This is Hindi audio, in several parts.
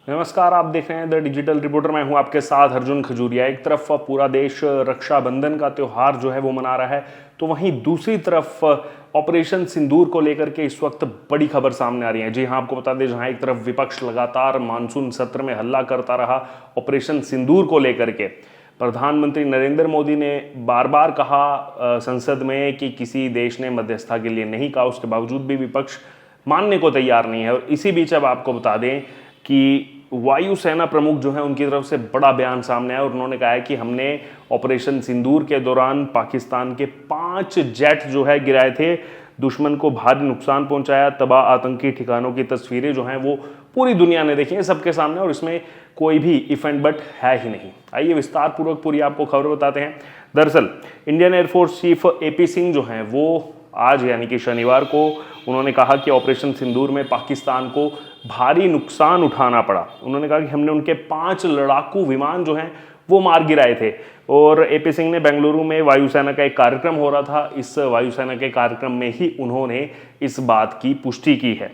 नमस्कार, आप देख रहे हैं द डिजिटल रिपोर्टर। मैं हूं आपके साथ अर्जुन खजूरिया। एक तरफ पूरा देश रक्षाबंधन का त्यौहार जो है वो मना रहा है, तो वहीं दूसरी तरफ ऑपरेशन सिंदूर को लेकर के इस वक्त बड़ी खबर सामने आ रही है। जी हां, आपको बता दें, जहां एक तरफ विपक्ष लगातार मानसून सत्र में हल्ला करता रहा ऑपरेशन सिंदूर को लेकर के, प्रधानमंत्री नरेंद्र मोदी ने बार बार कहा संसद में कि किसी देश ने मध्यस्थता के लिए नहीं कहा, उसके बावजूद भी विपक्ष मानने को तैयार नहीं है। और इसी बीच अब आपको बता दें कि वायुसेना प्रमुख जो है उनकी तरफ से बड़ा बयान सामने आया और उन्होंने कहा है कि हमने ऑपरेशन सिंदूर के दौरान पाकिस्तान के 5 जेट जो है गिराए थे, दुश्मन को भारी नुकसान पहुंचाया, तबाह आतंकी ठिकानों की तस्वीरें जो हैं वो पूरी दुनिया ने देखी हैं, सबके सामने, और इसमें कोई भी इफ एंड बट है ही नहीं। आइए विस्तार पूर्वक पूरी आपको खबर बताते हैं। दरअसल Indian air force chief AP Singh जो हैं वो आज यानी कि शनिवार को उन्होंने कहा कि ऑपरेशन सिंदूर में पाकिस्तान को भारी नुकसान उठाना पड़ा। उन्होंने कहा कि हमने उनके 5 लड़ाकू विमान जो हैं वो मार गिराए थे। और एपी सिंह ने बेंगलुरु में वायुसेना का एक कार्यक्रम हो रहा था, इस वायुसेना के कार्यक्रम में ही उन्होंने इस बात की पुष्टि की है।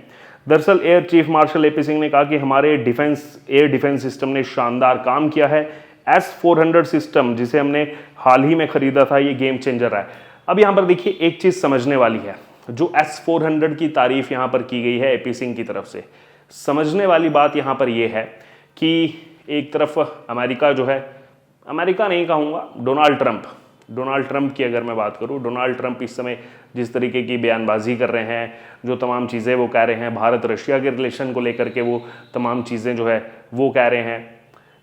दरअसल air chief marshal AP Singh ने कहा कि हमारे एयर डिफेंस सिस्टम ने शानदार काम किया है। S-400 सिस्टम जिसे हमने हाल ही में खरीदा था, ये गेम चेंजर है। अब यहाँ पर देखिए, एक चीज समझने वाली है, जो S-400 की तारीफ यहाँ पर की गई है एपी सिंह की तरफ से, समझने वाली बात यहाँ पर यह है कि एक तरफ अमेरिका जो है, अमेरिका नहीं कहूँगा, डोनाल्ड ट्रंप की अगर मैं बात करूँ, डोनाल्ड ट्रंप इस समय जिस तरीके की बयानबाजी कर रहे हैं, जो तमाम चीज़ें वो कह रहे हैं, भारत रशिया के रिलेशन को लेकर के वो तमाम चीज़ें जो है वो कह रहे हैं।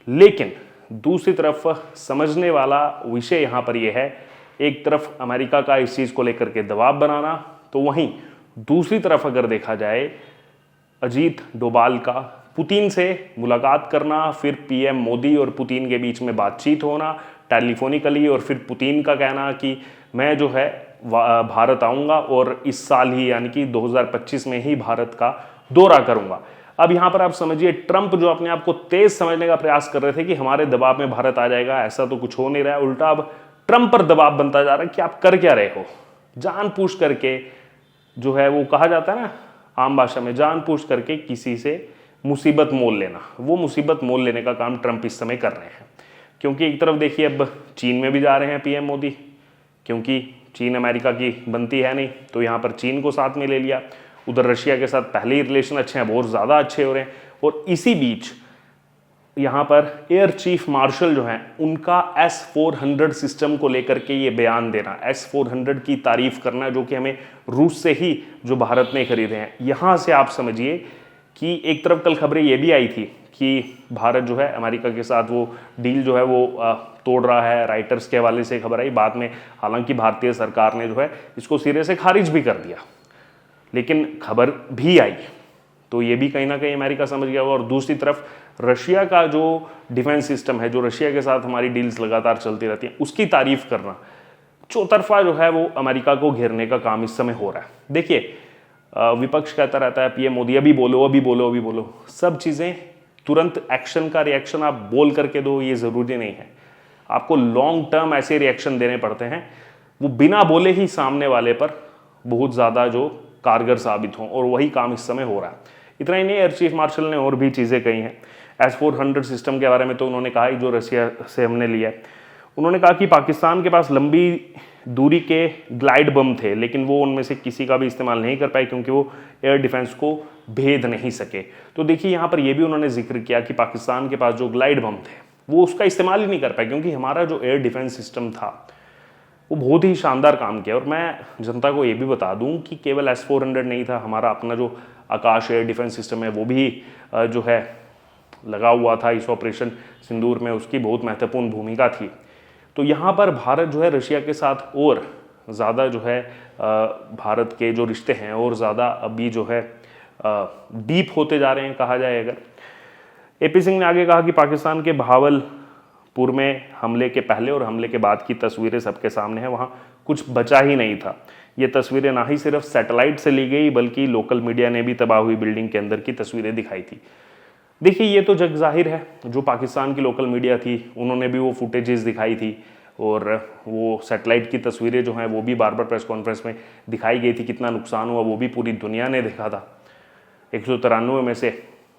लेकिन दूसरी तरफ समझने वाला विषय यहाँ पर यह है, एक तरफ अमेरिका का इस चीज़ को लेकर के दबाव बनाना, तो वहीं दूसरी तरफ अगर देखा जाए अजीत डोभाल का पुतिन से मुलाकात करना, फिर पीएम मोदी और पुतिन के बीच में बातचीत होना टेलीफोनिकली, और फिर पुतिन का कहना कि मैं जो है भारत आऊँगा और इस साल ही यानी कि 2025 में ही भारत का दौरा करूँगा। अब यहाँ पर आप समझिए, ट्रंप जो अपने आप को तेज समझने का प्रयास कर रहे थे कि हमारे दबाव में भारत आ जाएगा, ऐसा तो कुछ हो नहीं रहा है। उल्टा अब ट्रंप पर दबाव बनता जा रहा है कि आप कर क्या रहे हो, जानबूझ करके जो है वो कहा जाता है ना आम भाषा में, जानबूझ करके किसी से मुसीबत मोल लेना, वो मुसीबत मोल लेने का काम ट्रंप इस समय कर रहे हैं। क्योंकि एक तरफ देखिए, अब चीन में भी जा रहे हैं पीएम मोदी, क्योंकि चीन अमेरिका की बनती है नहीं, तो यहाँ पर चीन को साथ में ले लिया। उधर रशिया के साथ पहले ही रिलेशन अच्छे हैं, बहुत ज़्यादा अच्छे हो रहे हैं। और इसी बीच यहाँ पर एयर चीफ मार्शल जो हैं उनका S-400 सिस्टम को लेकर के ये बयान देना, S-400 की तारीफ करना, जो कि हमें रूस से ही जो भारत ने खरीदे हैं। यहाँ से आप समझिए कि एक तरफ कल खबरें ये भी आई थी कि भारत जो है अमेरिका के साथ वो डील जो है वो तोड़ रहा है, राइटर्स के हवाले से खबर आई। बाद में हालांकि भारतीय सरकार ने जो है इसको सिरे से खारिज भी कर दिया, लेकिन खबर भी आई, तो ये भी कहीं ना कहीं अमेरिका समझ गया होगा। और दूसरी तरफ रशिया का जो डिफेंस सिस्टम है, जो रशिया के साथ हमारी डील्स लगातार चलती रहती हैं, उसकी तारीफ करना, चौतरफा जो है वो अमेरिका को घेरने का काम इस समय हो रहा है। देखिए, विपक्ष कहता रहता है पीएम मोदी अभी बोलो अभी बोलो अभी बोलो, सब चीज़ें तुरंत एक्शन का रिएक्शन आप बोल करके दो, ये ज़रूरी नहीं है। आपको लॉन्ग टर्म ऐसे रिएक्शन देने पड़ते हैं, वो बिना बोले ही सामने वाले पर बहुत ज़्यादा जो कारगर साबित हों, और वही काम इस समय हो रहा है। इतना ही नहीं, एयर चीफ मार्शल ने और भी चीज़ें कही हैं। S-400 सिस्टम के बारे में तो उन्होंने कहा जो रशिया से हमने लिया है, उन्होंने कहा कि पाकिस्तान के पास लंबी दूरी के ग्लाइड बम थे, लेकिन वो उनमें से किसी का भी इस्तेमाल नहीं कर पाए क्योंकि वो एयर डिफेंस को भेद नहीं सके। तो देखिए, यहाँ पर ये भी उन्होंने जिक्र किया कि पाकिस्तान के पास जो ग्लाइड बम थे वो उसका इस्तेमाल ही नहीं कर पाए, क्योंकि हमारा जो एयर डिफेंस सिस्टम था वो बहुत ही शानदार काम किया। और मैं जनता को ये भी बता दूं कि केवल S-400 नहीं था, हमारा अपना जो आकाश एयर डिफेंस सिस्टम है वो भी जो है लगा हुआ था इस ऑपरेशन सिंदूर में, उसकी बहुत महत्वपूर्ण भूमिका थी। तो यहाँ पर भारत जो है रशिया के साथ और ज़्यादा जो है भारत के जो रिश्ते हैं और ज़्यादा अभी जो है डीप होते जा रहे हैं, कहा जाए अगर। एपी सिंह ने आगे कहा कि पाकिस्तान के भावलपुर में हमले के पहले और हमले के बाद की तस्वीरें सबके सामने हैं, वहाँ कुछ बचा ही नहीं था। ये तस्वीरें ना ही सिर्फ सैटेलाइट से ली गई, बल्कि लोकल मीडिया ने भी तबाह हुई बिल्डिंग के अंदर की तस्वीरें दिखाई थी। देखिए, ये तो जग जाहिर है, जो पाकिस्तान की लोकल मीडिया थी उन्होंने भी वो फुटेजेस दिखाई थी, और वो सैटेलाइट की तस्वीरें जो हैं वो भी बार बार प्रेस कॉन्फ्रेंस में दिखाई गई थी। कितना नुकसान हुआ वो भी पूरी दुनिया ने देखा था। 193 में से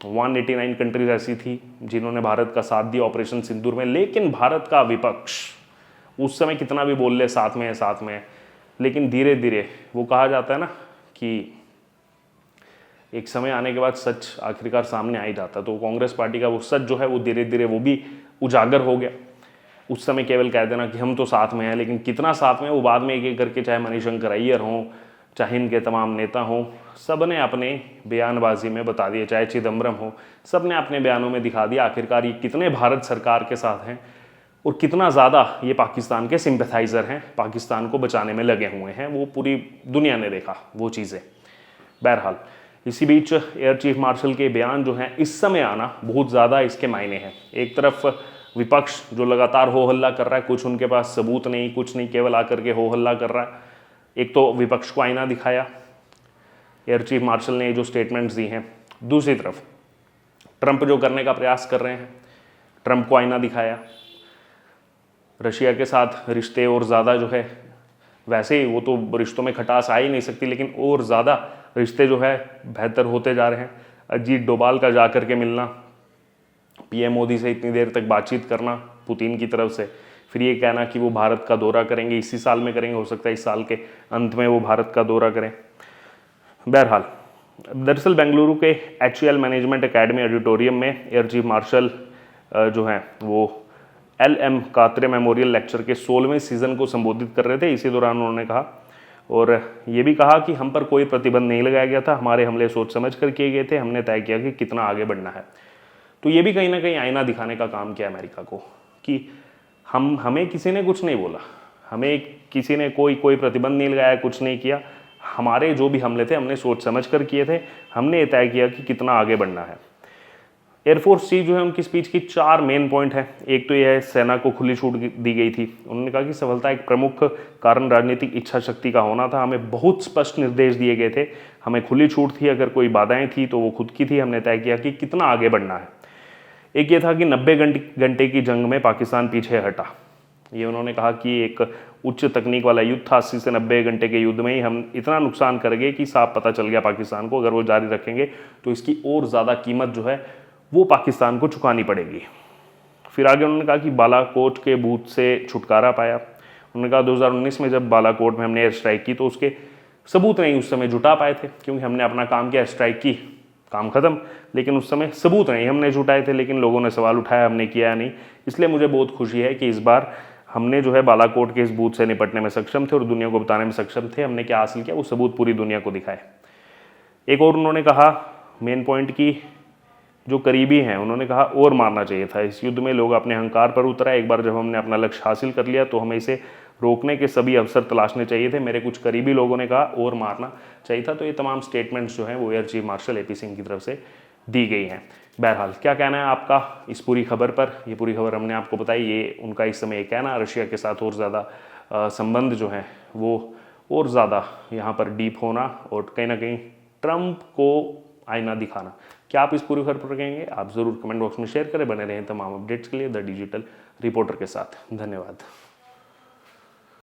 189 कंट्रीज ऐसी थी जिन्होंने भारत का साथ दिया ऑपरेशन सिंदूर में, लेकिन भारत का विपक्ष उस समय कितना भी बोल ले साथ में है साथ में है, लेकिन धीरे धीरे वो कहा जाता है ना कि एक समय आने के बाद सच आखिरकार सामने आ ही जाता। तो कांग्रेस पार्टी का वो सच जो है वो धीरे धीरे वो भी उजागर हो गया। उस समय केवल कह देना कि हम तो साथ में हैं, लेकिन कितना साथ में वो बाद में एक एक करके, चाहे मणिशंकर अय्यर हों, चाहे इनके तमाम नेता हों, सब ने अपने बयानबाजी में बता दिया, चाहे चिदम्बरम हो, सब ने अपने बयानों में दिखा दिया आखिरकार ये कितने भारत सरकार के साथ हैं और कितना ज़्यादा ये पाकिस्तान के सिंपैथाइज़र हैं, पाकिस्तान को बचाने में लगे हुए हैं। वो पूरी दुनिया ने देखा वो चीज़ें। बहरहाल इसी बीच एयर चीफ मार्शल के बयान जो हैं इस समय आना बहुत ज़्यादा इसके मायने हैं। एक तरफ विपक्ष जो लगातार हो हल्ला कर रहा है, कुछ उनके पास सबूत नहीं, कुछ नहीं, केवल आकर के हो हल्ला कर रहा है। एक तो विपक्ष को आईना दिखाया एयर चीफ मार्शल ने जो स्टेटमेंट्स दी हैं, दूसरी तरफ ट्रंप जो करने का प्रयास कर रहे हैं, ट्रंप को आईना दिखाया। रशिया के साथ रिश्ते और ज़्यादा जो है, वैसे ही वो तो रिश्तों में खटास आ ही नहीं सकती, लेकिन और ज़्यादा रिश्ते जो है बेहतर होते जा रहे हैं। अजीत डोभाल का जा कर के मिलना, पीएम मोदी से इतनी देर तक बातचीत करना पुतिन की तरफ से, फिर ये कहना कि वो भारत का दौरा करेंगे, इसी साल में करेंगे, हो सकता है इस साल के अंत में वो भारत का दौरा करें। बहरहाल दरअसल बेंगलुरु के HCL मैनेजमेंट एकेडमी ऑडिटोरियम में एयर चीफ मार्शल जो हैं वो LM कात्रे मेमोरियल लेक्चर के 16वें सीजन को संबोधित कर रहे थे। इसी दौरान उन्होंने कहा, और ये भी कहा कि हम पर कोई प्रतिबंध नहीं लगाया गया था, हमारे हमले सोच समझ कर किए गए थे, हमने तय किया कि कितना आगे बढ़ना है। तो ये भी कहीं ना कहीं आईना दिखाने का काम किया अमेरिका को कि हमें किसी ने कुछ नहीं बोला, हमें किसी ने कोई प्रतिबंध नहीं लगाया, कुछ नहीं किया। हमारे जो भी हमले थे हमने सोच समझ कर किए थे, हमने ये तय किया कि कितना आगे बढ़ना है। एयरफोर्स चीफ जो है उनकी स्पीच की 4 मेन पॉइंट है। एक तो यह है सेना को खुली छूट दी गई थी। उन्होंने कहा कि सफलता एक प्रमुख कारण राजनीतिक इच्छा शक्ति का होना था। हमें बहुत स्पष्ट निर्देश दिए गए थे, हमें खुली छूट थी, अगर कोई बाधाएं थी तो वो खुद की थी। हमने तय किया कि कितना आगे बढ़ना है। एक ये था कि 90 घंटे की जंग में पाकिस्तान पीछे हटा। ये उन्होंने कहा कि एक उच्च तकनीक वाला युद्ध था। 80 से 90 घंटे के युद्ध में ही हम इतना नुकसान करेंगे कि साफ पता चल गया पाकिस्तान को, अगर वो जारी रखेंगे तो इसकी और ज़्यादा कीमत जो है वो पाकिस्तान को चुकानी पड़ेगी। फिर आगे उन्होंने कहा कि बालाकोट के भूत से छुटकारा पाया। उन्होंने कहा 2019 में जब बालाकोट में हमने एयर स्ट्राइक की तो उसके सबूत नहीं उस समय जुटा पाए थे, क्योंकि हमने अपना काम किया, स्ट्राइक की, काम खत्म, लेकिन उस समय सबूत नहीं हमने जुटाए थे। लेकिन लोगों ने सवाल उठाया, हमने किया नहीं। इसलिए मुझे बहुत खुशी है कि इस बार हमने जो है बालाकोट के इस बूथ से निपटने में सक्षम थे और दुनिया को बताने में सक्षम थे। हमने क्या हासिल किया वो सबूत पूरी दुनिया को दिखाए। एक और उन्होंने कहा मेन पॉइंट की जो करीबी हैं, उन्होंने कहा और मारना चाहिए था। इस युद्ध में लोग अपने अहंकार पर उतरा। एक बार जब हमने अपना लक्ष्य हासिल कर लिया तो हमें इसे रोकने के सभी अवसर तलाशने चाहिए थे। मेरे कुछ करीबी लोगों ने कहा और मारना चाहिए था। तो ये तमाम स्टेटमेंट्स जो हैं वो air chief marshal AP Singh की तरफ से दी गई हैं। बहरहाल क्या कहना है आपका इस पूरी खबर पर? ये पूरी खबर हमने आपको बताई। ये उनका इस समय कहना, रशिया के साथ और ज़्यादा संबंध जो हैं वो और ज़्यादा यहाँ पर डीप होना और कहीं ना कहीं ट्रंप को आईना दिखाना। क्या आप इस पूरी खबर पर कहेंगे? आप ज़रूर कमेंट बॉक्स में शेयर करें। बने रहें तमाम अपडेट्स के लिए द डिजिटल रिपोर्टर के साथ। धन्यवाद।